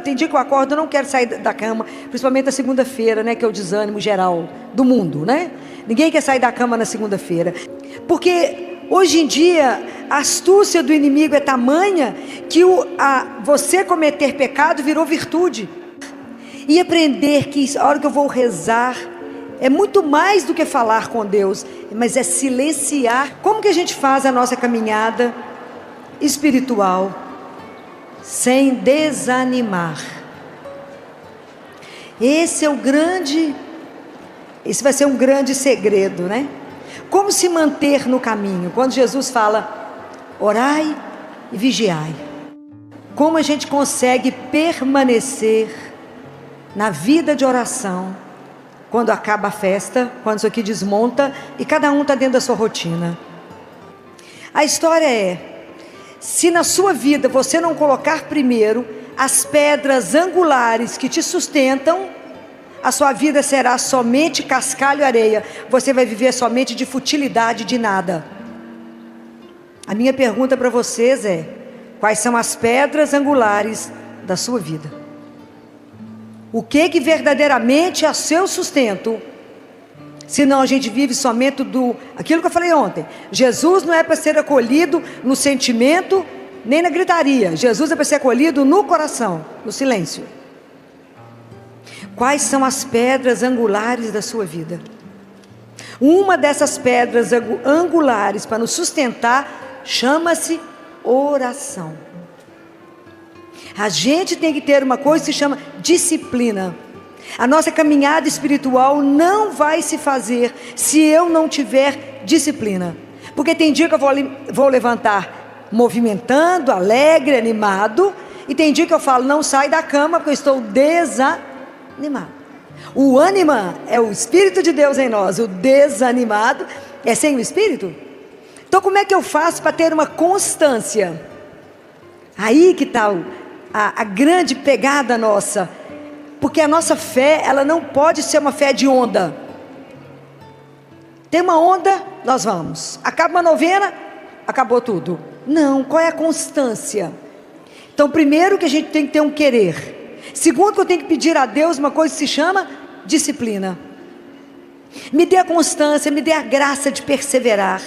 tem dia que eu acordo, eu não quero sair da cama, principalmente na segunda-feira, né, que é o desânimo geral do mundo, né? Ninguém quer sair da cama na segunda-feira, porque hoje em dia a astúcia do inimigo é tamanha que você cometer pecado virou virtude. E aprender que a hora que eu vou rezar é muito mais do que falar com Deus, mas é silenciar. Como que a gente faz a nossa caminhada espiritual sem desanimar? Esse vai ser um grande segredo, né? Como se manter no caminho? Quando Jesus fala, orai e vigiai. Como a gente consegue permanecer na vida de oração quando acaba a festa, quando isso aqui desmonta e cada um está dentro da sua rotina? A história é, se na sua vida você não colocar primeiro as pedras angulares que te sustentam, a sua vida será somente cascalho e areia. Você vai viver somente de futilidade, de nada. A minha pergunta para vocês é, quais são as pedras angulares da sua vida? O que verdadeiramente é seu sustento? Senão a gente vive somente aquilo que eu falei ontem. Jesus não é para ser acolhido no sentimento, nem na gritaria. Jesus é para ser acolhido no coração, no silêncio. Quais são as pedras angulares da sua vida? Uma dessas pedras angulares para nos sustentar chama-se oração. A gente tem que ter uma coisa que se chama disciplina. A nossa caminhada espiritual não vai se fazer se eu não tiver disciplina. Porque tem dia que eu vou levantar movimentando, alegre, animado, e tem dia que eu falo, não sai da cama porque eu estou desanimado. O ânima é o Espírito de Deus em nós, o desanimado é sem o Espírito. Então como é que eu faço para ter uma constância? Aí que está a grande pegada nossa. Porque a nossa fé, ela não pode ser uma fé de onda. Tem uma onda, nós vamos. Acaba uma novena, acabou tudo. Não, qual é a constância? Então primeiro que a gente tem que ter um querer. Segundo que eu tenho que pedir a Deus uma coisa que se chama disciplina. Me dê a constância, me dê a graça de perseverar.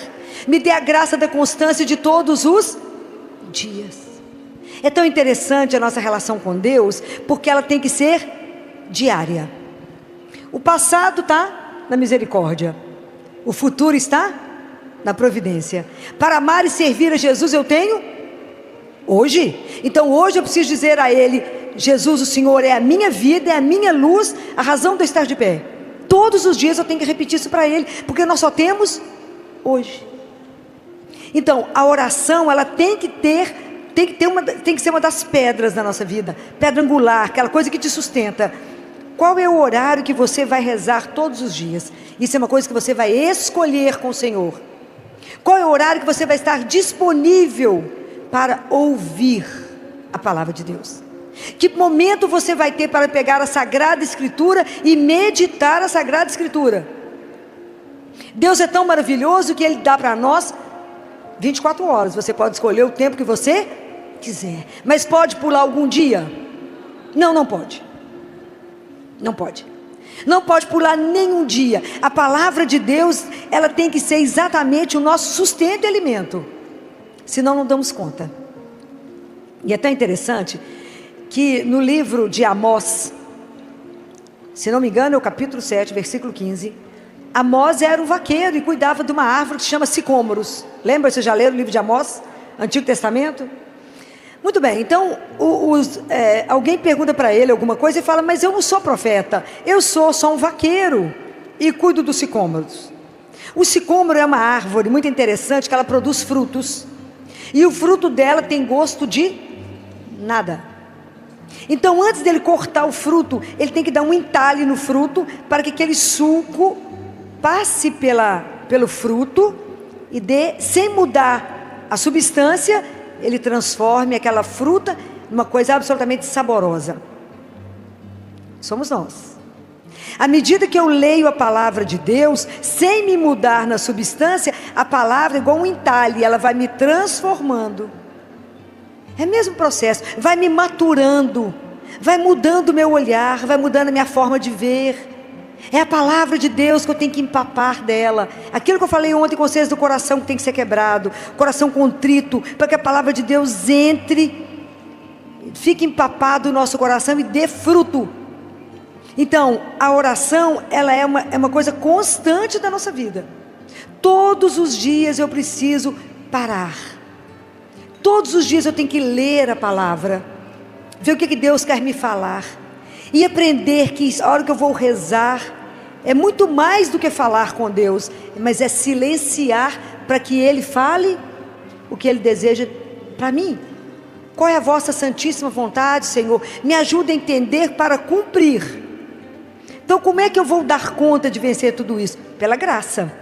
Me dê a graça da constância de todos os dias. É tão interessante a nossa relação com Deus, porque ela tem que ser diária. O passado está na misericórdia, o futuro está na providência. Para amar e servir a Jesus eu tenho hoje. Então hoje eu preciso dizer a Ele, Jesus, o Senhor é a minha vida, é a minha luz, a razão de eu estar de pé. Todos os dias eu tenho que repetir isso para Ele, porque nós só temos hoje. Então a oração, ela tem que ser uma das pedras da nossa vida, pedra angular, aquela coisa que te sustenta. Qual é o horário que você vai rezar todos os dias? Isso é uma coisa que você vai escolher com o Senhor. Qual é o horário que você vai estar disponível para ouvir a palavra de Deus? Que momento você vai ter para pegar a Sagrada Escritura e meditar a Sagrada Escritura? Deus é tão maravilhoso que Ele dá para nós 24 horas. Você pode escolher o tempo que você quiser. Mas pode pular algum dia? Não, não pode. Não pode. Não pode pular nenhum dia. A palavra de Deus, ela tem que ser exatamente o nosso sustento e alimento. Senão não damos conta. E é tão interessante que no livro de Amós, se não me engano é o capítulo 7, versículo 15, Amós era um vaqueiro e cuidava de uma árvore que se chama sicômoros. Lembra, você já leram o livro de Amós? Antigo Testamento? Muito bem, então alguém pergunta para ele alguma coisa e fala, mas eu não sou profeta, eu sou só um vaqueiro e cuido dos sicômoros. O sicômoro é uma árvore muito interessante que ela produz frutos. E o fruto dela tem gosto de nada. Então antes dele cortar o fruto, ele tem que dar um entalhe no fruto para que aquele suco passe pelo fruto e sem mudar a substância, ele transforme aquela fruta numa coisa absolutamente saborosa. Somos nós. À medida que eu leio a palavra de Deus, sem me mudar na substância, a palavra é igual um entalhe, ela vai me transformando. É o mesmo processo, vai me maturando, vai mudando o meu olhar, vai mudando a minha forma de ver. É a palavra de Deus que eu tenho que empapar dela. Aquilo que eu falei ontem com vocês do coração que tem que ser quebrado, coração contrito, para que a palavra de Deus entre, fique empapado no nosso coração e dê fruto. Então, a oração, ela é uma coisa constante da nossa vida. Todos os dias eu preciso parar. Todos os dias eu tenho que ler a palavra, ver o que Deus quer me falar, e aprender que a hora que eu vou rezar, é muito mais do que falar com Deus, mas é silenciar para que Ele fale o que Ele deseja para mim. Qual é a vossa santíssima vontade, Senhor? Me ajuda a entender para cumprir. Então, como é que eu vou dar conta de vencer tudo isso? Pela graça.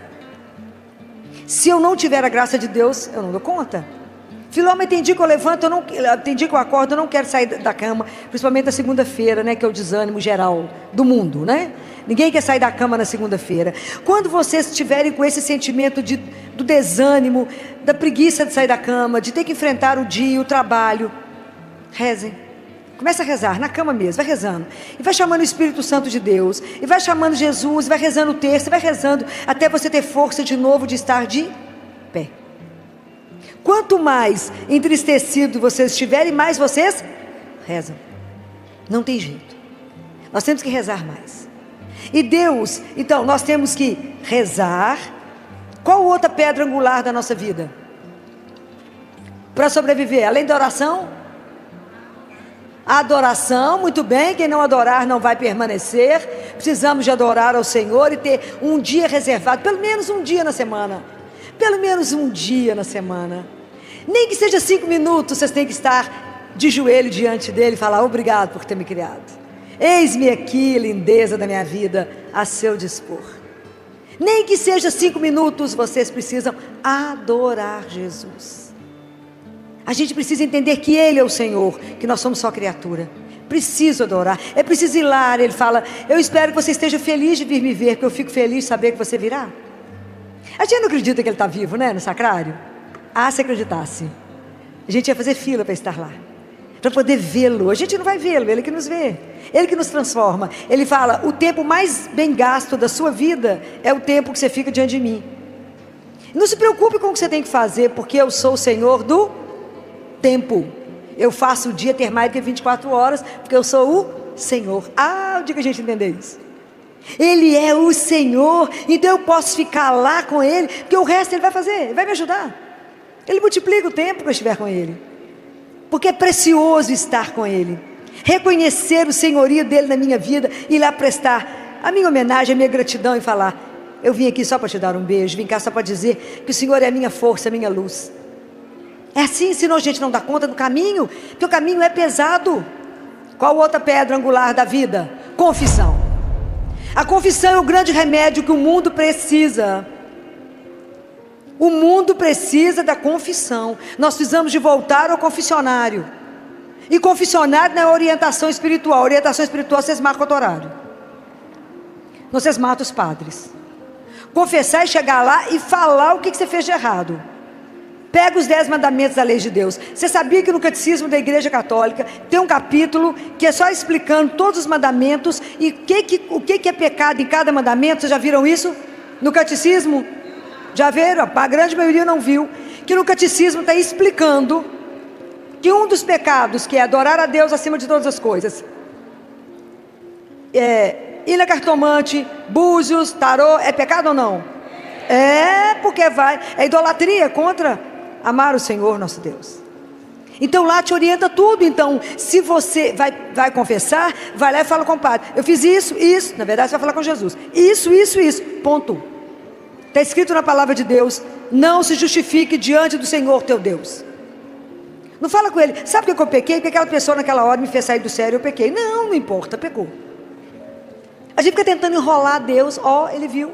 Se eu não tiver a graça de Deus, eu não dou conta. Filomena, tem dia que eu levanto, tem dia que eu acordo, eu não quero sair da cama, principalmente na segunda-feira, né, que é o desânimo geral do mundo, né? Ninguém quer sair da cama na segunda-feira. Quando vocês estiverem com esse sentimento do desânimo, da preguiça de sair da cama, de ter que enfrentar o dia, o trabalho, rezem. Começa a rezar, na cama mesmo, vai rezando. E vai chamando o Espírito Santo de Deus, e vai chamando Jesus, vai rezando o terço, vai rezando, até você ter força de novo de estar de pé. Quanto mais entristecido vocês estiverem, mais vocês rezam. Não tem jeito. Nós temos que rezar mais. E Deus, então, nós temos que rezar. Qual outra pedra angular da nossa vida? Para sobreviver, além da oração? A adoração, muito bem. Quem não adorar não vai permanecer. Precisamos de adorar ao Senhor e ter um dia reservado, pelo menos um dia na semana. Pelo menos um dia na semana. Nem que seja 5 minutos, vocês têm que estar de joelho diante dele e falar: obrigado por ter me criado. Eis-me aqui, lindeza da minha vida, a seu dispor. Nem que seja 5 minutos, vocês precisam adorar Jesus. A gente precisa entender que Ele é o Senhor, que nós somos só criatura. Preciso adorar, é preciso ir lá. Ele fala: eu espero que você esteja feliz de vir me ver, porque eu fico feliz de saber que você virá. A gente não acredita que Ele está vivo, né, no sacrário? Ah, se acreditasse, a gente ia fazer fila para estar lá, para poder vê-lo. A gente não vai vê-lo, Ele que nos vê, Ele que nos transforma. Ele fala: o tempo mais bem gasto da sua vida é o tempo que você fica diante de mim. Não se preocupe com o que você tem que fazer, porque eu sou o Senhor do tempo. Eu faço o dia ter mais do que 24 horas, porque eu sou o Senhor. Ah, o dia que a gente entender isso. Ele é o Senhor, então eu posso ficar lá com Ele, porque o resto Ele vai fazer, Ele vai me ajudar. Ele multiplica o tempo que eu estiver com Ele, porque é precioso estar com Ele, reconhecer o senhorio dEle na minha vida, e lá prestar a minha homenagem, a minha gratidão e falar: eu vim aqui só para te dar um beijo, vim cá só para dizer que o Senhor é a minha força, a minha luz. É assim, senão a gente não dá conta do caminho, porque o caminho é pesado. Qual outra pedra angular da vida? Confissão. A confissão é o grande remédio que o mundo precisa. O mundo precisa da confissão. Nós precisamos de voltar ao confessionário. E confessionário não é orientação espiritual. Orientação espiritual vocês marcam outro horário. Vocês matam os padres. Confessar é chegar lá e falar o que você fez de errado. Pega os 10 mandamentos da lei de Deus. Você sabia que no catecismo da Igreja Católica tem um capítulo que é só explicando todos os mandamentos e o que é pecado em cada mandamento? Vocês já viram isso no catecismo? Já viram? A grande maioria não viu. Que no catecismo está explicando que um dos pecados, que é adorar a Deus acima de todas as coisas, ir na cartomante, búzios, tarô, é pecado ou não? É, porque é idolatria contra amar o Senhor nosso Deus. Então lá te orienta tudo. Então, se você vai confessar, vai lá e fala com o padre: eu fiz isso, na verdade você vai falar com Jesus, isso, ponto. Está escrito na palavra de Deus: não se justifique diante do Senhor teu Deus. Não fala com ele: sabe por que eu pequei? Porque aquela pessoa naquela hora me fez sair do sério, eu pequei. Não importa, pecou. A gente fica tentando enrolar Deus. Ele viu.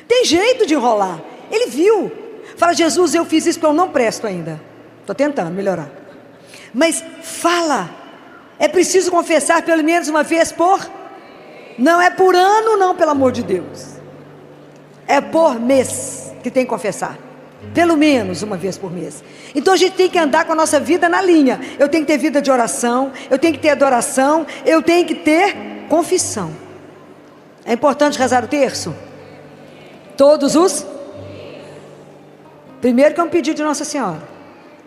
Tem jeito de enrolar. Ele viu. Fala: Jesus, eu fiz isso porque eu não presto ainda. Estou tentando melhorar. Mas fala. É preciso confessar pelo menos uma vez por... Não é por ano não, pelo amor de Deus. É por mês que tem que confessar. Pelo menos uma vez por mês. Então a gente tem que andar com a nossa vida na linha. Eu tenho que ter vida de oração, eu tenho que ter adoração, eu tenho que ter confissão. É importante rezar o terço? Todos os? Primeiro que é um pedido de Nossa Senhora.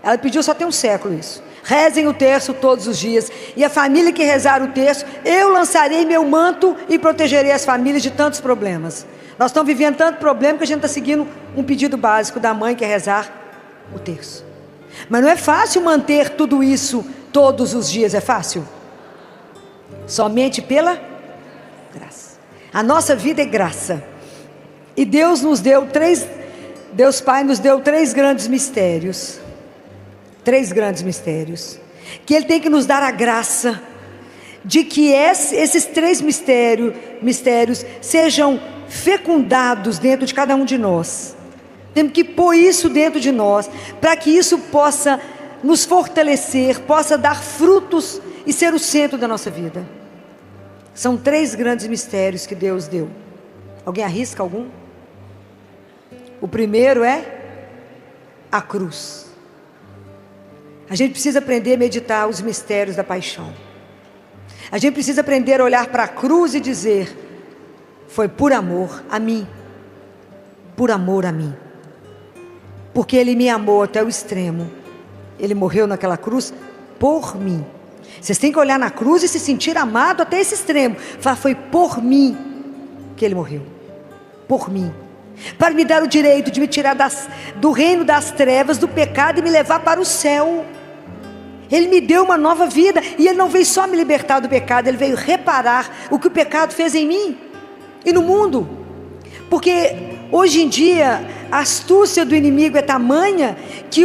Ela pediu só tem um século isso. Rezem o terço todos os dias. E a família que rezar o terço, eu lançarei meu manto e protegerei as famílias de tantos problemas. Nós estamos vivendo tanto problema que a gente está seguindo um pedido básico da mãe, que é rezar o terço. Mas não é fácil manter tudo isso todos os dias, é fácil? Somente pela graça. A nossa vida é graça. E Deus Pai nos deu três grandes mistérios. Três grandes mistérios. Que Ele tem que nos dar a graça de que esses três mistérios sejam fecundados dentro de cada um de nós. Temos que pôr isso dentro de nós, para que isso possa nos fortalecer, possa dar frutos e ser o centro da nossa vida. São três grandes mistérios que Deus deu. Alguém arrisca algum? O primeiro é a cruz. A gente precisa aprender a meditar os mistérios da paixão. A gente precisa aprender a olhar para a cruz e dizer: foi por amor a mim, por amor a mim, porque Ele me amou até o extremo. Ele morreu naquela cruz por mim. Vocês têm que olhar na cruz e se sentir amado até esse extremo. Falar: foi por mim que Ele morreu, por mim, para me dar o direito de me tirar do reino das trevas, do pecado, e me levar para o céu. Ele me deu uma nova vida, e Ele não veio só me libertar do pecado, Ele veio reparar o que o pecado fez em mim e no mundo. Porque hoje em dia a astúcia do inimigo é tamanha que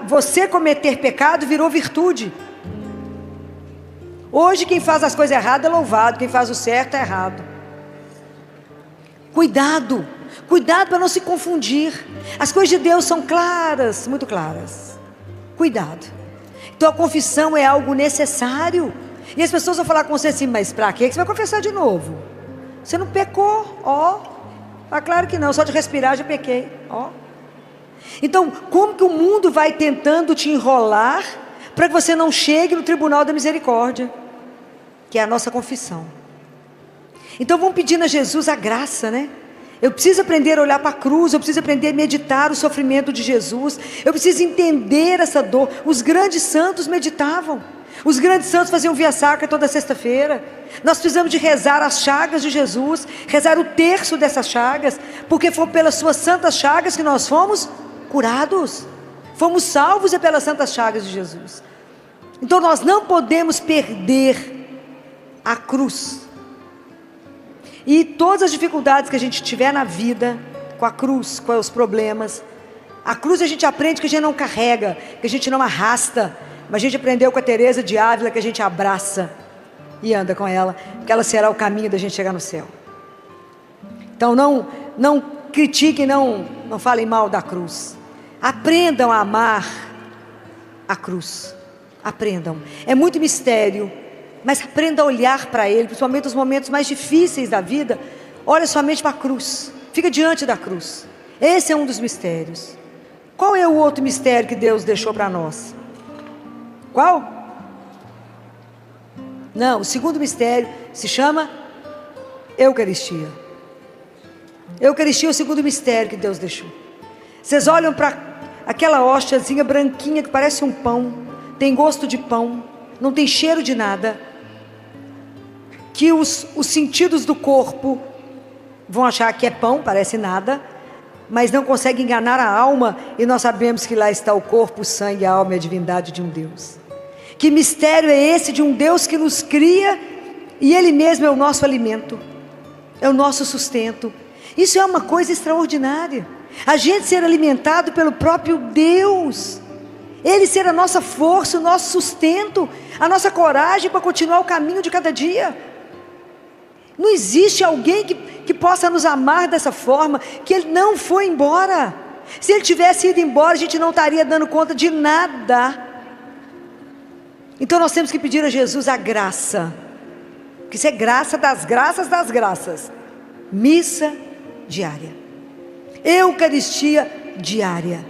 você cometer pecado virou virtude. Hoje quem faz as coisas erradas é louvado, quem faz o certo é errado. Cuidado para não se confundir. As coisas de Deus são claras, muito claras. Cuidado. Então a confissão é algo necessário. E as pessoas vão falar com você assim: mas para que você vai confessar de novo? Você não pecou? Claro que não, só de respirar já pequei. Então, como que o mundo vai tentando te enrolar para que você não chegue no tribunal da misericórdia, que é a nossa confissão? Então vamos pedindo a Jesus a graça, né? Eu preciso aprender a olhar para a cruz, eu preciso aprender a meditar o sofrimento de Jesus, eu preciso entender essa dor. Os grandes santos meditavam, os grandes santos faziam via sacra toda sexta-feira. Nós precisamos de rezar as chagas de Jesus, rezar o terço dessas chagas, porque foi pelas suas santas chagas que nós fomos curados, fomos salvos pelas santas chagas de Jesus. Então nós não podemos perder a cruz. E todas as dificuldades que a gente tiver na vida, com a cruz, com os problemas, a cruz a gente aprende que a gente não carrega, que a gente não arrasta, mas a gente aprendeu com a Teresa de Ávila que a gente abraça e anda com ela, que ela será o caminho da gente chegar no céu. Então não critiquem, não falem mal da cruz. Aprendam a amar a cruz. Aprendam. É muito mistério, mas aprenda a olhar para Ele, principalmente nos momentos mais difíceis da vida. Olha somente para a cruz, fica diante da cruz. Esse é um dos mistérios. Qual é o outro mistério que Deus deixou para nós? Qual? Não, o segundo mistério se chama Eucaristia. Eucaristia é o segundo mistério que Deus deixou. Vocês olham para aquela hóstiazinha branquinha que parece um pão, tem gosto de pão, não tem cheiro de nada, que os sentidos do corpo vão achar que é pão, parece nada, mas não consegue enganar a alma, e nós sabemos que lá está o corpo, o sangue, a alma e a divindade de um Deus. Que mistério é esse de um Deus que nos cria, e Ele mesmo é o nosso alimento, é o nosso sustento. Isso é uma coisa extraordinária, a gente ser alimentado pelo próprio Deus, Ele ser a nossa força, o nosso sustento, a nossa coragem para continuar o caminho de cada dia. Não existe alguém que possa nos amar dessa forma, que Ele não foi embora. Se Ele tivesse ido embora, a gente não estaria dando conta de nada. Então nós temos que pedir a Jesus a graça, que isso é graça das graças das graças. Missa diária, Eucaristia diária.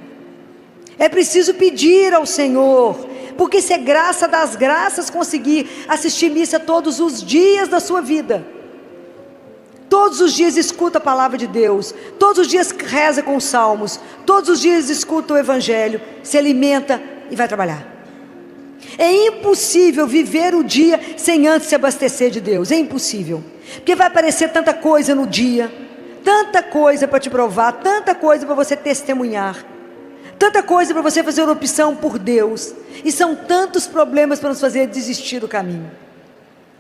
É preciso pedir ao Senhor, porque se é graça das graças conseguir assistir missa todos os dias da sua vida, todos os dias escuta a palavra de Deus, todos os dias reza com os salmos, todos os dias escuta o evangelho, se alimenta e vai trabalhar. É impossível viver o dia sem antes se abastecer de Deus, é impossível, porque vai aparecer tanta coisa no dia, tanta coisa para te provar, tanta coisa para você testemunhar, tanta coisa para você fazer uma opção por Deus, e são tantos problemas para nos fazer desistir do caminho.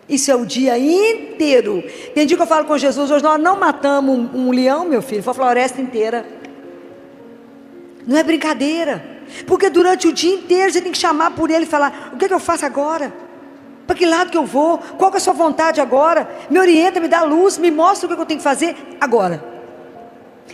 Isso é o dia inteiro. Tem dia que eu falo com Jesus: hoje nós não matamos um leão, meu filho, foi a floresta inteira. Não é brincadeira, porque durante o dia inteiro você tem que chamar por ele e falar: o que é que eu faço agora? Para que lado que eu vou? Qual que é a sua vontade agora? Me orienta, me dá luz, me mostra o que eu tenho que fazer agora.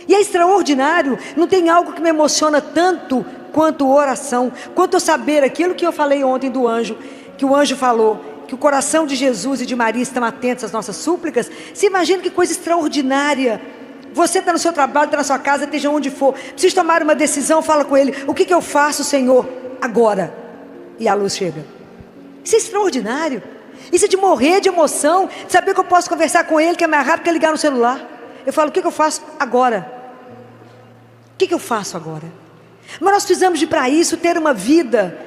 E é extraordinário, não tem algo que me emociona tanto quanto oração, quanto eu saber aquilo que eu falei ontem do anjo, que o anjo falou, que o coração de Jesus e de Maria estão atentos às nossas súplicas. Você imagina que coisa extraordinária. Você está no seu trabalho, está na sua casa, esteja onde for, precisa tomar uma decisão, fala com ele: o que eu faço, Senhor, agora? E a luz chega. Isso é extraordinário. Isso é de morrer de emoção, de saber que eu posso conversar com ele, que é mais rápido que ligar no celular. Eu falo: o que eu faço agora? O que eu faço agora? Mas nós precisamos de, para isso, ter uma vida,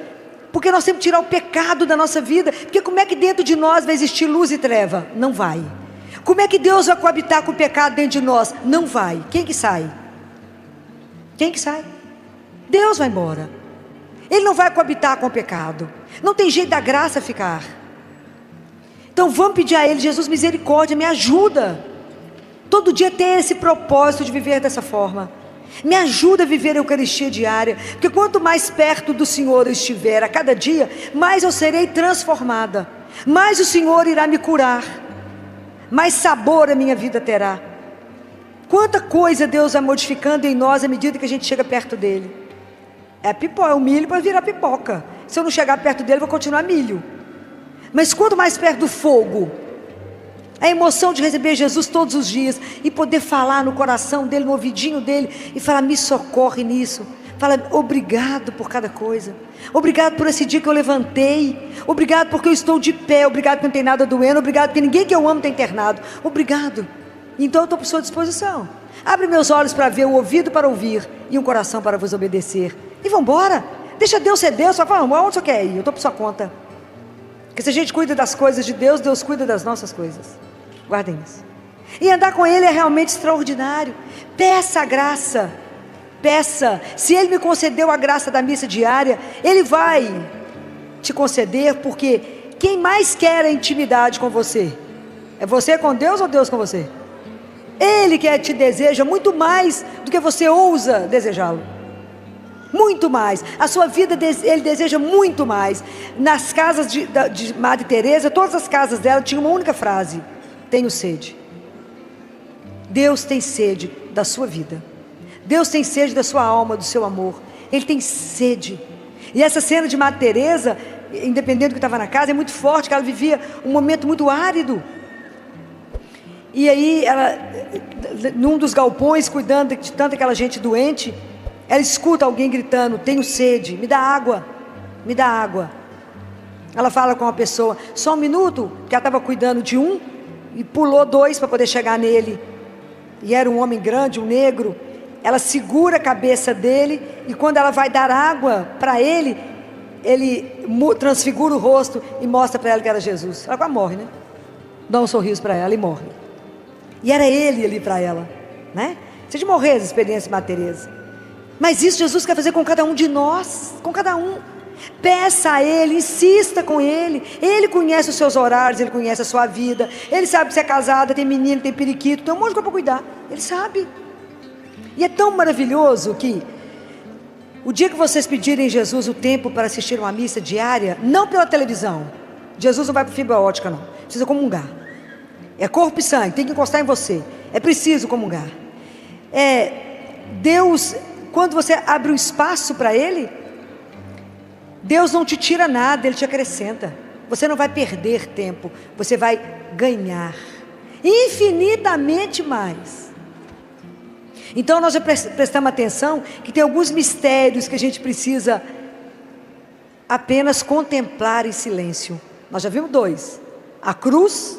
porque nós temos que tirar o pecado da nossa vida, porque como é que dentro de nós vai existir luz e treva? Não vai. Como é que Deus vai coabitar com o pecado dentro de nós? Não vai. Quem que sai? Quem que sai? Deus vai embora. Ele não vai coabitar com o pecado. Não tem jeito da graça ficar. Então vamos pedir a Ele: Jesus, misericórdia, me ajuda. Todo dia ter esse propósito de viver dessa forma. Me ajuda a viver a Eucaristia diária, porque quanto mais perto do Senhor eu estiver a cada dia, mais eu serei transformada, mais o Senhor irá me curar, mais sabor a minha vida terá. Quanta coisa Deus vai modificando em nós à medida que a gente chega perto dele. É o milho para virar pipoca. Se eu não chegar perto dele, eu vou continuar milho. Mas quanto mais perto do fogo, a emoção de receber Jesus todos os dias e poder falar no coração dele, no ouvidinho dele, e falar: me socorre nisso. Fala: obrigado por cada coisa, obrigado por esse dia que eu levantei, obrigado porque eu estou de pé, obrigado porque não tem nada doendo, obrigado porque ninguém que eu amo está internado, obrigado. Então eu estou por sua disposição. Abre meus olhos para ver, o ouvido para ouvir e um coração para vos obedecer. E vamos embora. Deixa Deus ser Deus. Só fala: onde você quer ir? Eu estou por sua conta. Porque se a gente cuida das coisas de Deus, Deus cuida das nossas coisas. Guardem isso. E andar com Ele é realmente extraordinário. Peça a graça. Peça. Se Ele me concedeu a graça da missa diária, Ele vai te conceder, porque quem mais quer a intimidade com você? É você com Deus ou Deus com você? Ele que te deseja muito mais do que você ousa desejá-lo. Muito mais. A sua vida Ele deseja muito mais. Nas casas de Madre Teresa, todas as casas dela tinham uma única frase: tenho sede. Deus tem sede da sua vida. Deus tem sede da sua alma, do seu amor. Ele tem sede. E essa cena de Madre Teresa, independente do que estava na casa, é muito forte, que ela vivia um momento muito árido. E aí, ela, num dos galpões, cuidando de tanta aquela gente doente, ela escuta alguém gritando: tenho sede, me dá água, me dá água. Ela fala com uma pessoa: só um minuto, que ela estava cuidando de um, e pulou 2 para poder chegar nele, e era um homem grande, um negro. Ela segura a cabeça dele, e quando ela vai dar água para ele, ele transfigura o rosto e mostra para ela que era Jesus. Ela quase morre, né? Dá um sorriso para ela e morre. E era ele ali para ela, né? Você de morrer as experiências de Madre Teresa. Mas isso Jesus quer fazer com cada um de nós, com cada um. Peça a Ele, insista com Ele. Ele conhece os seus horários, Ele conhece a sua vida. Ele sabe que você é casada, tem menino, tem periquito, tem um monte de coisa para cuidar. Ele sabe. E é tão maravilhoso que o dia que vocês pedirem Jesus o tempo para assistir uma missa diária, não pela televisão. Jesus não vai para fibra ótica, não. Precisa comungar. É corpo e sangue, tem que encostar em você. É preciso comungar. Deus, quando você abre um espaço para Ele, Deus não te tira nada, Ele te acrescenta. Você não vai perder tempo, você vai ganhar infinitamente mais. Então nós já prestamos atenção que tem alguns mistérios que a gente precisa apenas contemplar em silêncio. Nós já vimos 2: a cruz,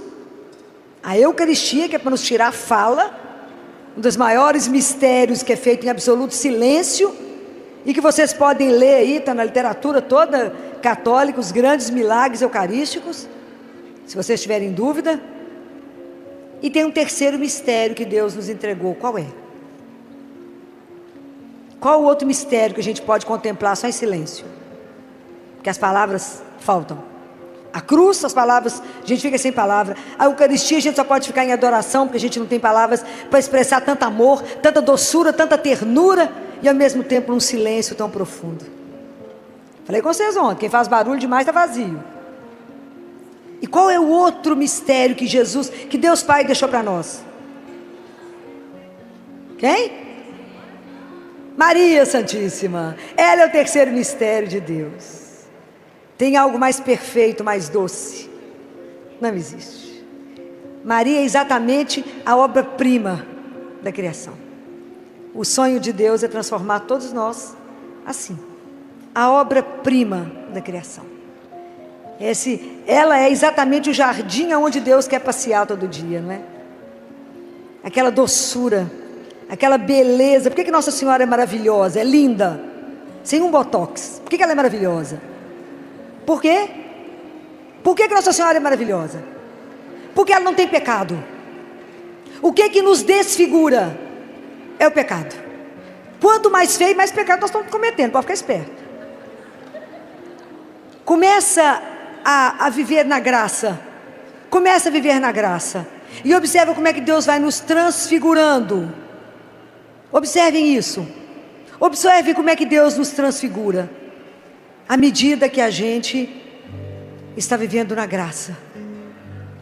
a Eucaristia, que é para nos tirar a fala, um dos maiores mistérios que é feito em absoluto silêncio, e que vocês podem ler aí, está na literatura toda católica, os grandes milagres eucarísticos, se vocês tiverem dúvida. E tem um terceiro mistério que Deus nos entregou. Qual é? Qual o outro mistério que a gente pode contemplar só em silêncio? Porque as palavras faltam. A cruz, as palavras, a gente fica sem palavra. A Eucaristia a gente só pode ficar em adoração, porque a gente não tem palavras para expressar tanto amor, tanta doçura, tanta ternura, e ao mesmo tempo um silêncio tão profundo. Falei com vocês ontem, quem faz barulho demais está vazio. E qual é o outro mistério que Jesus, que Deus Pai deixou para nós? Quem? Maria Santíssima. Ela é o terceiro mistério de Deus. Tem algo mais perfeito, mais doce? Não existe. Maria é exatamente a obra-prima da criação. O sonho de Deus é transformar todos nós assim. A obra-prima da criação. Ela é exatamente o jardim onde Deus quer passear todo dia, não é? Aquela doçura, aquela beleza. Por que Nossa Senhora é maravilhosa, é linda, sem um botox? Por que ela é maravilhosa? Por quê? Por que Nossa Senhora é maravilhosa? Porque ela não tem pecado. O que nos desfigura é o pecado. Quanto mais feio, mais pecado nós estamos cometendo, pode ficar esperto. Começa a viver na graça. Começa a viver na graça. E observa como é que Deus vai nos transfigurando. Observem isso. Observe como é que Deus nos transfigura. À medida que a gente está vivendo na graça.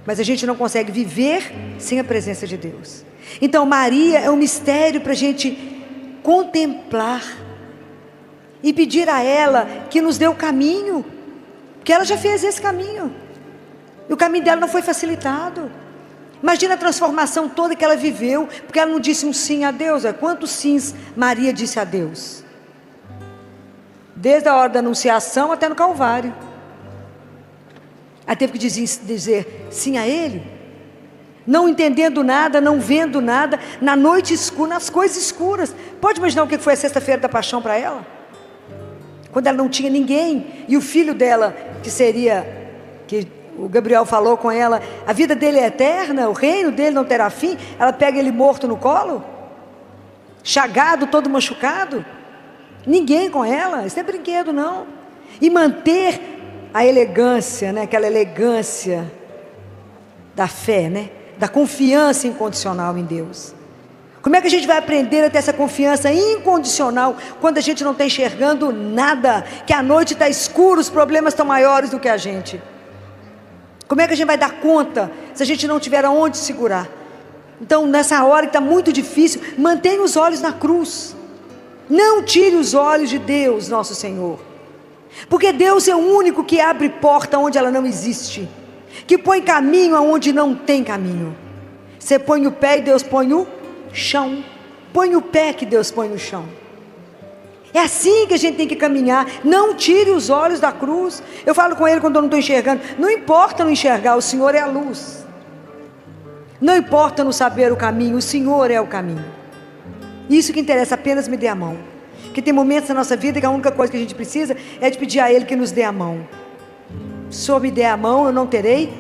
Mas a gente não consegue viver sem a presença de Deus. Então Maria é um mistério para a gente contemplar. E pedir a ela que nos dê o caminho. Porque ela já fez esse caminho. E o caminho dela não foi facilitado. Imagina a transformação toda que ela viveu. Porque ela não disse um sim a Deus. Quantos sims Maria disse a Deus? Desde a hora da anunciação até no Calvário. Ela teve que dizer sim a Ele. Não entendendo nada, não vendo nada. Na noite escura, nas coisas escuras. Pode imaginar o que foi a sexta-feira da paixão para ela? Quando ela não tinha ninguém. E o filho dela, que o Gabriel falou com ela, a vida dele é eterna, o reino dele não terá fim. Ela pega ele morto no colo, chagado, todo machucado. Ninguém com ela, isso não é brinquedo não. E manter a elegância, né? Aquela elegância da fé, né? Da confiança incondicional em Deus. Como é que a gente vai aprender a ter essa confiança incondicional quando a gente não está enxergando nada, que a noite está escura, os problemas estão maiores do que a gente? Como é que a gente vai dar conta se a gente não tiver aonde segurar? Então nessa hora que está muito difícil, mantenha os olhos na cruz. Não tire os olhos de Deus, nosso Senhor. Porque Deus é o único que abre porta onde ela não existe, que põe caminho aonde não tem caminho. Você põe o pé e Deus põe o chão. Põe o pé que Deus põe no chão. É assim que a gente tem que caminhar. Não tire os olhos da cruz. Eu falo com ele quando eu não estou enxergando. Não importa não enxergar, o Senhor é a luz. Não importa não saber o caminho, o Senhor é o caminho. Isso que interessa, apenas me dê a mão. Porque tem momentos na nossa vida que a única coisa que a gente precisa é de pedir a Ele que nos dê a mão. Se o Senhor me der a mão, eu não terei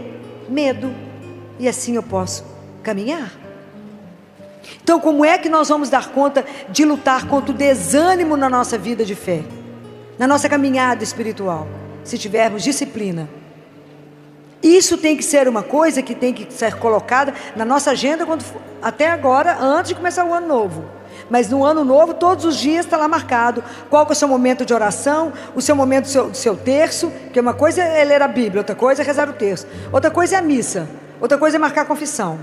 medo. E assim eu posso caminhar. Então como é que nós vamos dar conta de lutar contra o desânimo na nossa vida de fé? Na nossa caminhada espiritual? Se tivermos disciplina. Isso tem que ser uma coisa que tem que ser colocada na nossa agenda até agora, antes de começar o ano novo. Mas no ano novo, todos os dias está lá marcado qual que é o seu momento de oração, o seu momento do seu terço, que uma coisa é ler a Bíblia, outra coisa é rezar o terço, outra coisa é a missa, outra coisa é marcar a confissão.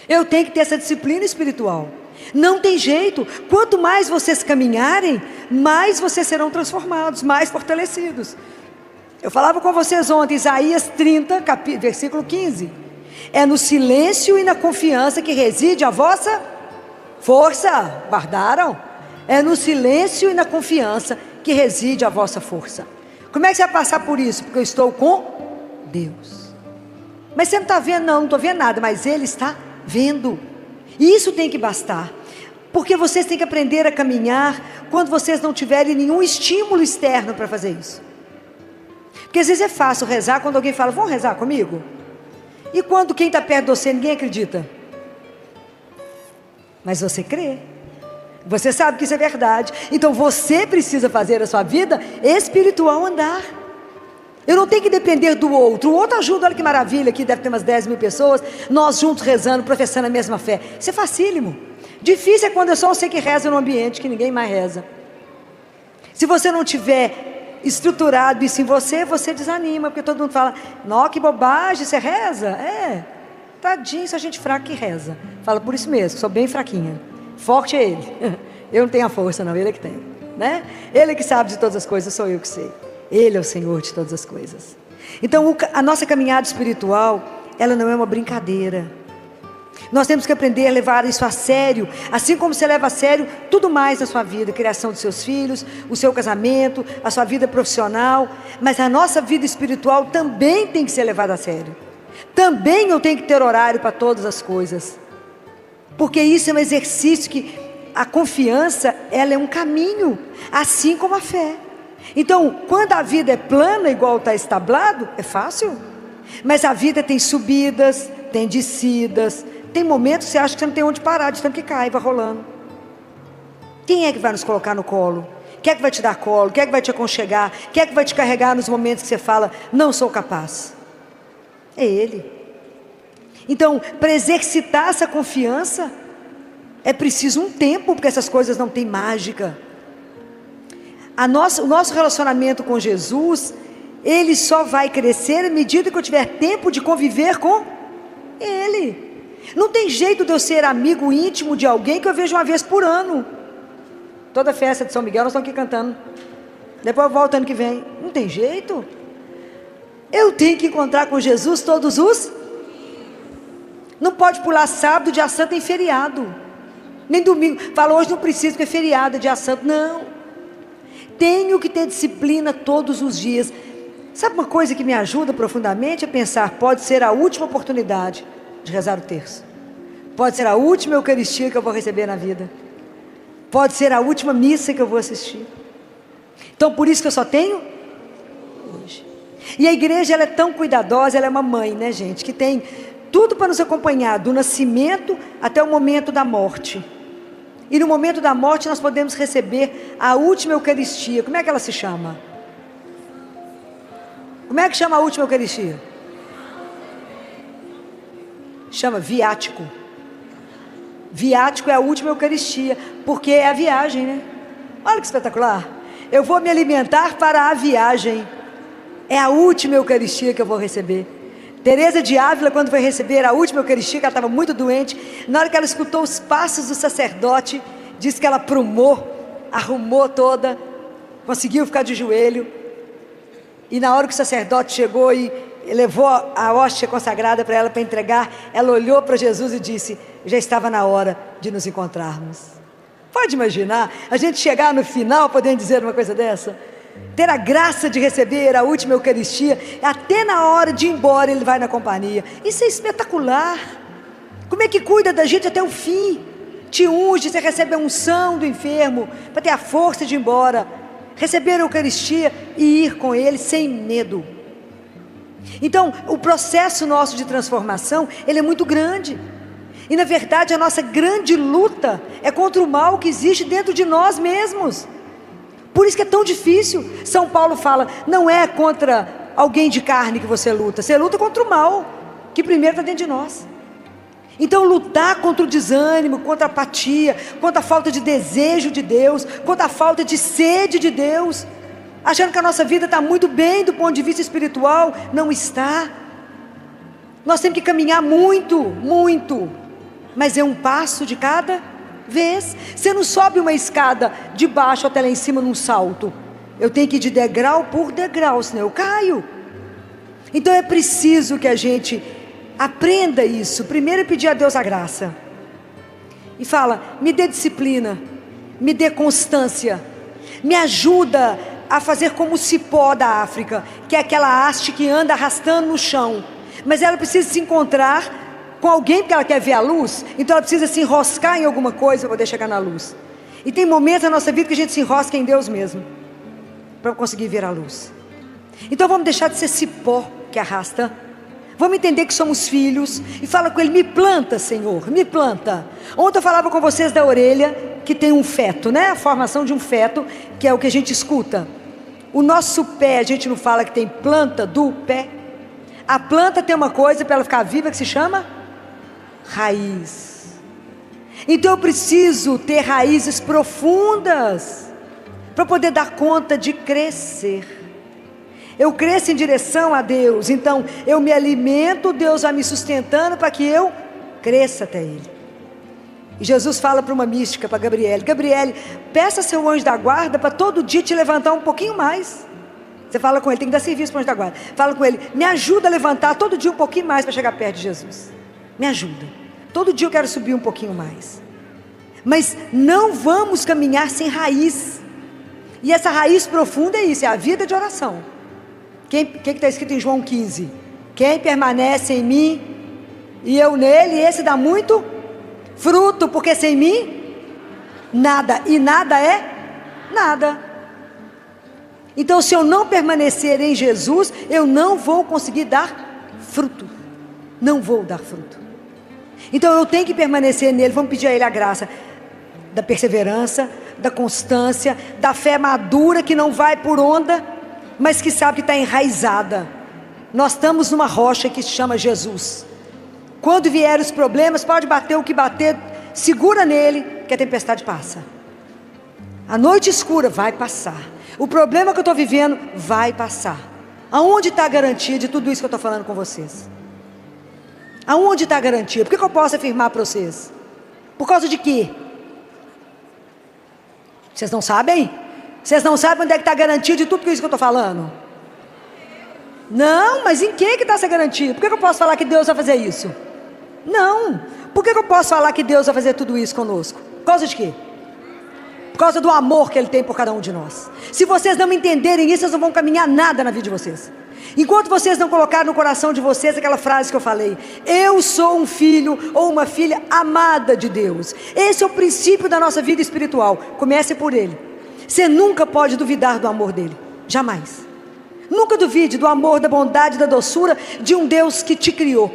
Eu tenho que ter essa disciplina espiritual. Não tem jeito. Quanto mais vocês caminharem, mais vocês serão transformados, mais fortalecidos. Eu falava com vocês ontem, Isaías 30, versículo 15. É no silêncio e na confiança que reside a vossa Força, guardaram? É no silêncio e na confiança que reside a vossa força. Como é que você vai passar por isso? Porque eu estou com Deus. Mas você não está vendo? Não estou vendo nada, mas Ele está vendo. E isso tem que bastar. Porque vocês têm que aprender a caminhar quando vocês não tiverem nenhum estímulo externo para fazer isso. Porque às vezes é fácil rezar quando alguém fala, vamos rezar comigo? E quando quem está perto de você, ninguém acredita. Mas você crê. Você sabe que isso é verdade. Então você precisa fazer a sua vida espiritual andar. Eu não tenho que depender do outro. O outro ajuda, olha que maravilha, aqui deve ter umas 10 mil pessoas, nós juntos rezando, professando a mesma fé. Isso é facílimo. Difícil é quando é só você que reza no ambiente, que ninguém mais reza. Se você não tiver estruturado isso em você, você desanima, porque todo mundo fala, não, que bobagem, você reza? É, tadinho, essa gente fraca que reza. Fala por isso mesmo, sou bem fraquinha. Forte é Ele. Eu não tenho a força não, Ele é que tem, né? Ele é que sabe de todas as coisas, sou eu que sei. Ele é o Senhor de todas as coisas. Então a nossa caminhada espiritual, ela não é uma brincadeira. Nós temos que aprender a levar isso a sério, assim como você leva a sério tudo mais na sua vida, a criação dos seus filhos, o seu casamento, a sua vida profissional. Mas a nossa vida espiritual também tem que ser levada a sério. Também eu tenho que ter horário para todas as coisas. Porque isso é um exercício que a confiança, ela é um caminho, assim como a fé. Então, quando a vida é plana, igual está establado, é fácil. Mas a vida tem subidas, tem descidas, tem momentos que você acha que você não tem onde parar, de tanto que cai, vai rolando. Quem é que vai nos colocar no colo? Quem é que vai te dar colo? Quem é que vai te aconchegar? Quem é que vai te carregar nos momentos que você fala, não sou capaz? É Ele. Então, para exercitar essa confiança, é preciso um tempo, porque essas coisas não têm mágica. O nosso relacionamento com Jesus, ele só vai crescer à medida que eu tiver tempo de conviver com Ele. Não tem jeito de eu ser amigo íntimo de alguém que eu vejo uma vez por ano. Toda festa de São Miguel nós estamos aqui cantando. Depois eu volto ano que vem. Não tem jeito. Eu tenho que encontrar com Jesus todos os... Não pode pular sábado, dia santo em feriado. Nem domingo. Fala, hoje não preciso porque é feriado, é dia santo. Não. Tenho que ter disciplina todos os dias. Sabe uma coisa que me ajuda profundamente a pensar? Pode ser a última oportunidade de rezar o terço. Pode ser a última Eucaristia que eu vou receber na vida. Pode ser a última missa que eu vou assistir. Então por isso que eu só tenho hoje. E a igreja, ela é tão cuidadosa, ela é uma mãe, né, gente, que tem tudo para nos acompanhar, do nascimento até o momento da morte. E no momento da morte nós podemos receber a última Eucaristia. Como é que ela se chama? Como é que chama a última Eucaristia? Chama viático. Viático é a última Eucaristia, porque é a viagem, né? Olha que espetacular. Eu vou me alimentar para a viagem. É a última Eucaristia que eu vou receber. Teresa de Ávila, quando foi receber a última Eucaristia, que ela estava muito doente, na hora que ela escutou os passos do sacerdote, disse que ela arrumou toda, conseguiu ficar de joelho. E na hora que o sacerdote chegou e levou a hóstia consagrada para ela para entregar, ela olhou para Jesus e disse, já estava na hora de nos encontrarmos. Pode imaginar, a gente chegar no final podendo dizer uma coisa dessa? Ter a graça de receber a última Eucaristia, até na hora de ir embora ele vai na companhia. Isso é espetacular. Como é que cuida da gente até o fim? Te unge, você recebe a unção do enfermo, para ter a força de ir embora, receber a Eucaristia e ir com ele sem medo. Então o processo nosso de transformação, ele é muito grande. E na verdade a nossa grande luta é contra o mal que existe dentro de nós mesmos. Por isso que é tão difícil. São Paulo fala, não é contra alguém de carne que você luta contra o mal, que primeiro está dentro de nós. Então lutar contra o desânimo, contra a apatia, contra a falta de desejo de Deus, contra a falta de sede de Deus, achando que a nossa vida está muito bem do ponto de vista espiritual, não está. Nós temos que caminhar muito, muito, mas é um passo de cada vez. Você não sobe uma escada de baixo até lá em cima num salto. Eu tenho que ir de degrau por degrau, senão eu caio. Então é preciso que a gente aprenda isso. Primeiro é pedir a Deus a graça. e fala: me dê disciplina, me dê constância, me ajuda a fazer como o cipó da África, que é aquela haste que anda arrastando no chão, mas ela precisa se encontrar com alguém porque ela quer ver a luz, então ela precisa se enroscar em alguma coisa para poder chegar na luz. E tem momentos na nossa vida que a gente se enrosca em Deus mesmo, para conseguir ver a luz. Então vamos deixar de ser cipó que arrasta. Vamos entender que somos filhos. E fala com Ele: me planta, Senhor, me planta. Ontem eu falava com vocês da orelha, que tem um feto, né? A formação de um feto, que é o que a gente escuta. O nosso pé, a gente não fala que tem planta do pé? A planta tem uma coisa para ela ficar viva que se chama raiz. Então eu preciso ter raízes profundas para poder dar conta de crescer. Eu cresço em direção a Deus, então eu me alimento, Deus vai me sustentando para que eu cresça até Ele. E Jesus fala para uma mística, para Gabriele: Gabriele, peça seu anjo da guarda para todo dia te levantar um pouquinho mais. Você fala com ele, tem que dar serviço para o anjo da guarda. Fala com ele: me ajuda a levantar todo dia um pouquinho mais para chegar perto de Jesus. Me ajuda. Todo dia eu quero subir um pouquinho mais. Mas não vamos caminhar sem raiz. E essa raiz profunda é isso, é a vida de oração. Quem que está escrito em João 15? Quem permanece em mim e eu nele, esse dá muito fruto, porque sem mim nada, e nada é nada. Então se eu não permanecer em Jesus, eu não vou conseguir dar fruto. Não vou dar fruto. Então eu tenho que permanecer nele. Vamos pedir a Ele a graça da perseverança, da constância, da fé madura que não vai por onda, mas que sabe que está enraizada. Nós estamos numa rocha que se chama Jesus. Quando vier os problemas, pode bater o que bater, segura nele, que a tempestade passa. A noite escura vai passar. O problema que eu estou vivendo vai passar. Aonde está a garantia de tudo isso que eu estou falando com vocês? Aonde está a garantia? Por que eu posso afirmar para vocês? Por causa de quê? Vocês não sabem? Vocês não sabem onde é que está a garantia de tudo isso que eu estou falando? Não, mas em que está essa garantia? Por que eu posso falar que Deus vai fazer isso? Não. Por que eu posso falar que Deus vai fazer tudo isso conosco? Por causa de quê? Por causa do amor que Ele tem por cada um de nós. Se vocês não entenderem isso, vocês não vão caminhar nada na vida de vocês. Enquanto vocês não colocarem no coração de vocês aquela frase que eu falei: eu sou um filho ou uma filha amada de Deus. Esse é o princípio da nossa vida espiritual. Comece por Ele. Você nunca pode duvidar do amor dEle. Jamais. Nunca duvide do amor, da bondade, da doçura de um Deus que te criou.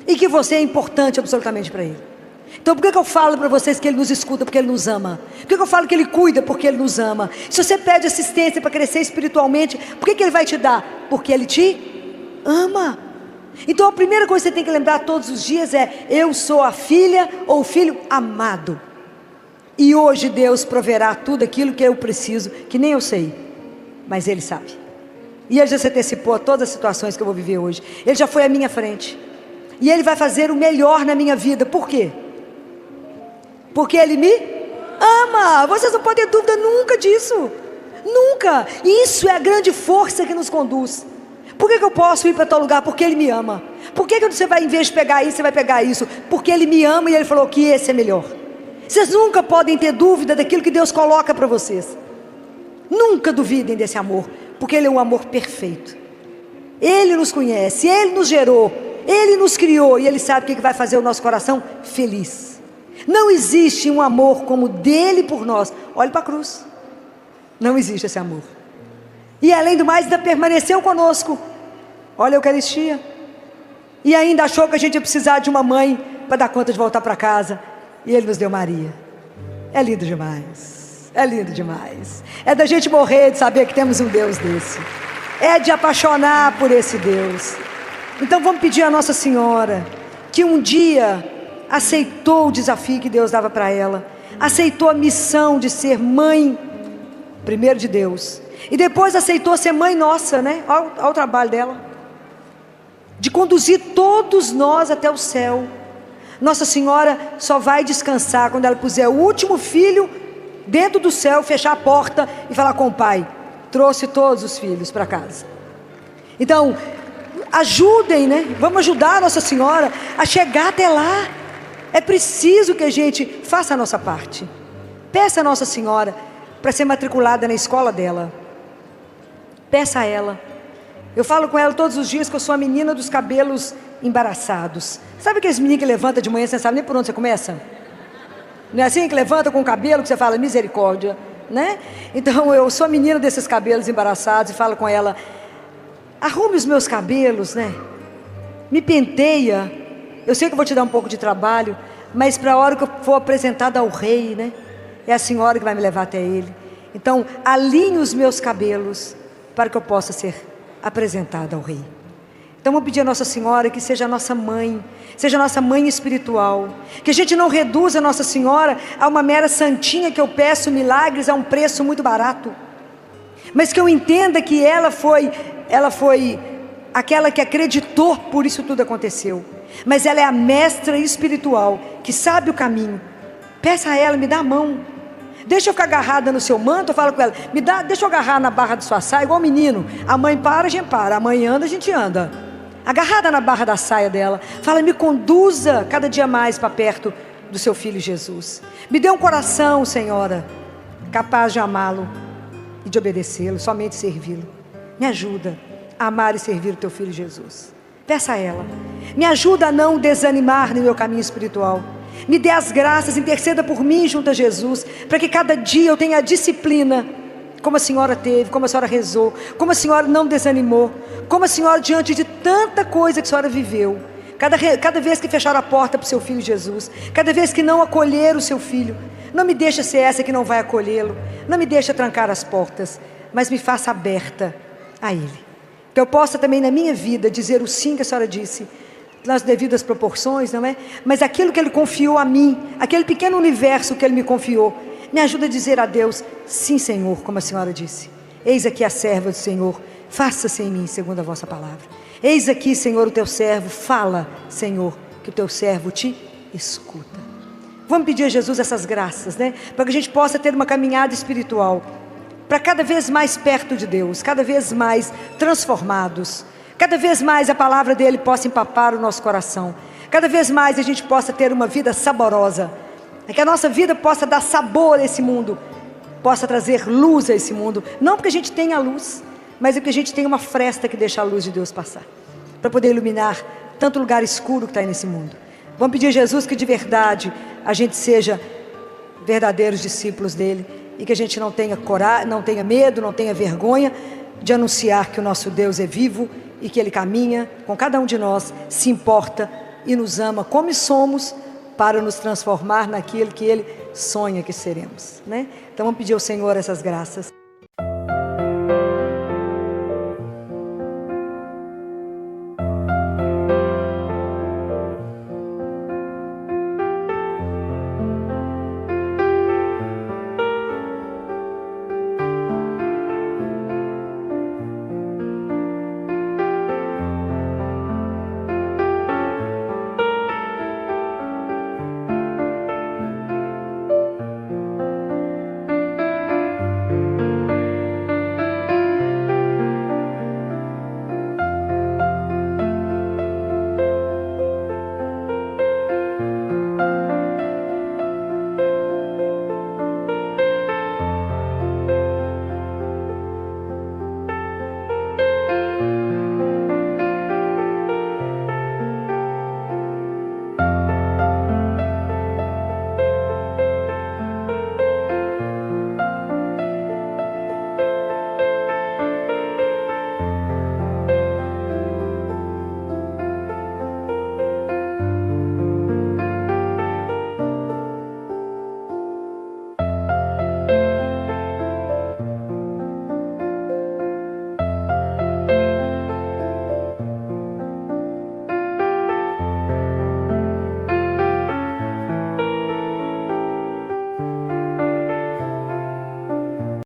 E que você é importante absolutamente para Ele. Então por que eu falo para vocês que Ele nos escuta? Porque Ele nos ama. Por que eu falo que Ele cuida? Porque Ele nos ama. Se você pede assistência para crescer espiritualmente, por que Ele vai te dar? Porque Ele te ama. Então a primeira coisa que você tem que lembrar todos os dias é: eu sou a filha ou o filho amado. E hoje Deus proverá tudo aquilo que eu preciso, que nem eu sei, mas Ele sabe. E Ele já se antecipou a todas as situações que eu vou viver hoje. Ele já foi à minha frente. E Ele vai fazer o melhor na minha vida. Por quê? Porque Ele me ama. Vocês não podem ter dúvida nunca disso. Nunca. Isso é a grande força que nos conduz. Por que eu posso ir para tal lugar? Porque Ele me ama. Por que você vai, em vez de pegar isso, você vai pegar isso? Porque Ele me ama e Ele falou que esse é melhor. Vocês nunca podem ter dúvida daquilo que Deus coloca para vocês. Nunca duvidem desse amor, porque Ele é um amor perfeito. Ele nos conhece, Ele nos gerou, Ele nos criou e Ele sabe o que vai fazer o nosso coração feliz. Não existe um amor como o dele por nós. Olhe para a cruz. Não existe esse amor. E além do mais, ainda permaneceu conosco. Olha a Eucaristia. E ainda achou que a gente ia precisar de uma mãe para dar conta de voltar para casa. E Ele nos deu Maria. É lindo demais. É lindo demais. É da gente morrer de saber que temos um Deus desse. É de apaixonar por esse Deus. Então vamos pedir a Nossa Senhora, que um dia aceitou o desafio que Deus dava para ela, aceitou a missão de ser mãe, primeiro de Deus, e depois aceitou ser mãe nossa, né? Olha o trabalho dela, de conduzir todos nós até o céu. Nossa Senhora só vai descansar quando ela puser o último filho dentro do céu, fechar a porta e falar com o Pai: trouxe todos os filhos para casa. Então ajudem, né? Vamos ajudar a Nossa Senhora a chegar até lá. É preciso que a gente faça a nossa parte. Peça a Nossa Senhora para ser matriculada na escola dela. Peça a ela. Eu falo com ela todos os dias que eu sou a menina dos cabelos embaraçados. Sabe aqueles meninos que levantam de manhã, você não sabe nem por onde você começa? Não é assim que levanta com o cabelo que você fala, misericórdia, né? Então eu sou a menina desses cabelos embaraçados e falo com ela, arrume os meus cabelos, né? Me penteia. Eu sei que eu vou te dar um pouco de trabalho, mas para a hora que eu for apresentada ao rei, né? É a senhora que vai me levar até ele. Então, alinhe os meus cabelos para que eu possa ser apresentada ao rei. Então, vou pedir a Nossa Senhora que seja a nossa mãe, seja a nossa mãe espiritual. Que a gente não reduza a Nossa Senhora a uma mera santinha que eu peço milagres a um preço muito barato. Mas que eu entenda que ela foi aquela que acreditou, por isso tudo aconteceu. Mas ela é a mestra espiritual, que sabe o caminho. Peça a ela, me dá a mão. Deixa eu ficar agarrada no seu manto, eu falo com ela, deixa eu agarrar na barra de sua saia, igual o menino. A mãe para, a gente para, a mãe anda, a gente anda. Agarrada na barra da saia dela, fala, me conduza cada dia mais para perto do seu filho Jesus. Me dê um coração, Senhora, capaz de amá-lo e de obedecê-lo, somente servi-lo. Me ajuda a amar e servir o teu filho Jesus. Peça a ela, me ajuda a não desanimar no meu caminho espiritual. Me dê as graças, interceda por mim junto a Jesus, para que cada dia eu tenha a disciplina, como a senhora teve, como a senhora rezou, como a senhora não desanimou, como a senhora diante de tanta coisa que a senhora viveu, cada vez que fecharam a porta para o seu filho Jesus, cada vez que não acolheram o seu filho, não me deixa ser essa que não vai acolhê-lo, não me deixa trancar as portas, mas me faça aberta a Ele, que eu possa também na minha vida dizer o sim que a senhora disse, nas devidas proporções, não é? Mas aquilo que Ele confiou a mim, aquele pequeno universo que Ele me confiou, me ajuda a dizer a Deus, sim Senhor, como a senhora disse, eis aqui a serva do Senhor, faça-se em mim segundo a vossa palavra. Eis aqui, Senhor, o teu servo, fala, Senhor, que o teu servo te escuta. Vamos pedir a Jesus essas graças, né? Para que a gente possa ter uma caminhada espiritual, para cada vez mais perto de Deus, cada vez mais transformados, cada vez mais a palavra dele possa empapar o nosso coração, cada vez mais a gente possa ter uma vida saborosa, que a nossa vida possa dar sabor a esse mundo, possa trazer luz a esse mundo, não porque a gente tenha luz, mas é porque a gente tem uma fresta que deixa a luz de Deus passar, para poder iluminar tanto lugar escuro que está aí nesse mundo. Vamos pedir a Jesus que de verdade a gente seja verdadeiros discípulos dele, e que a gente não tenha coragem, não tenha medo, não tenha vergonha de anunciar que o nosso Deus é vivo, e que Ele caminha com cada um de nós, se importa e nos ama como somos, para nos transformar naquilo que Ele sonha que seremos, né? Então vamos pedir ao Senhor essas graças.